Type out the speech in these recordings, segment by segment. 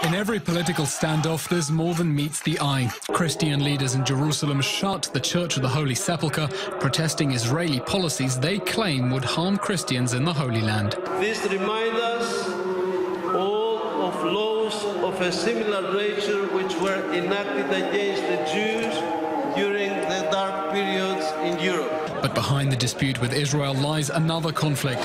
In every political standoff, there's more than meets the eye. Christian leaders in Jerusalem shut the Church of the Holy Sepulchre, protesting Israeli policies they claim would harm Christians in the Holy Land. This reminds us all of laws of a similar nature which were enacted against the Jews during the dark periods in Europe. But behind the dispute with Israel lies another conflict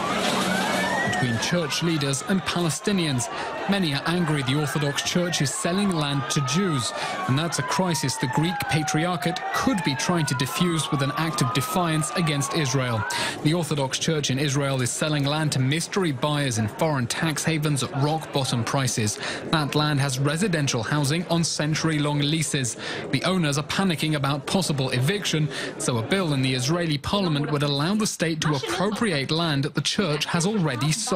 between church leaders and Palestinians. Many are angry the Orthodox Church is selling land to Jews, and that's a crisis the Greek Patriarchate could be trying to defuse with an act of defiance against Israel. The Orthodox Church in Israel is selling land to mystery buyers in foreign tax havens at rock-bottom prices. That land has residential housing on century-long leases. The owners are panicking about possible eviction, so a bill in the Israeli parliament would allow the state to appropriate land that the church has already sold.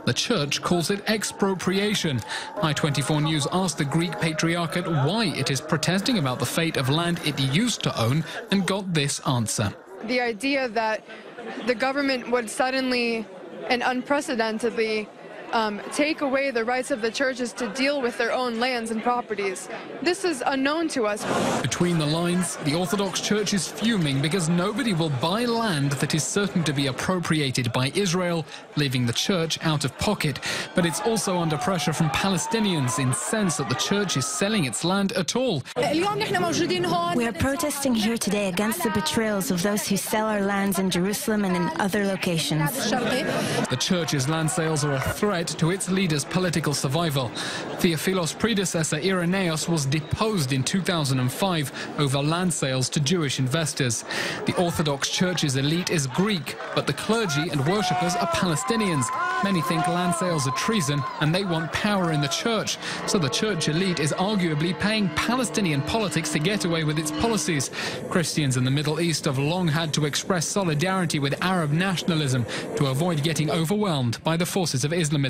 The church calls it expropriation. I24 News asked the Greek Patriarchate why it is protesting about the fate of land it used to own and got this answer. The idea that the government would suddenly and unprecedentedly take away the rights of the churches to deal with their own lands and properties. This is unknown to us. Between the lines, the Orthodox Church is fuming because nobody will buy land that is certain to be appropriated by Israel, leaving the church out of pocket. But it's also under pressure from Palestinians, incensed that the church is selling its land at all. We are protesting here today against the betrayals of those who sell our lands in Jerusalem and in other locations. The church's land sales are a threat to its leader's political survival. Theophilos' predecessor Irenaeus was deposed in 2005 over land sales to Jewish investors. The Orthodox Church's elite is Greek, but the clergy and worshippers are Palestinians. Many think land sales are treason and they want power in the church. So the church elite is arguably paying Palestinian politics to get away with its policies. Christians in the Middle East have long had to express solidarity with Arab nationalism to avoid getting overwhelmed by the forces of Islamism.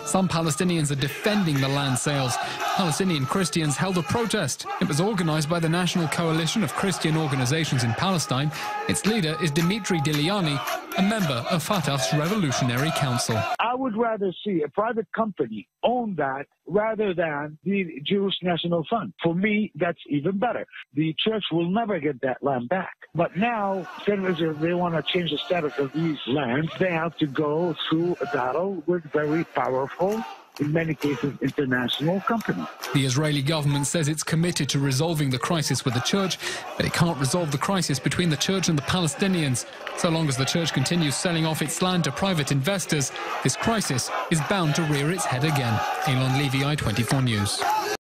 Some Palestinians are defending the land sales. Palestinian Christians held a protest. It was organized by the National Coalition of Christian Organizations in Palestine. Its leader is Dimitri Diliani, a member of Fatah's Revolutionary Council. I would rather see a private company own that rather than the Jewish National Fund. For me, that's even better. The church will never get that land back. But now, if they want to change the status of these lands, they have to go through a battle with very powerful, in many cases, international companies. The Israeli government says it's committed to resolving the crisis with the church, but it can't resolve the crisis between the church and the Palestinians. So long as the church continues selling off its land to private investors, this crisis is bound to rear its head again. Elon Levy, I24 News.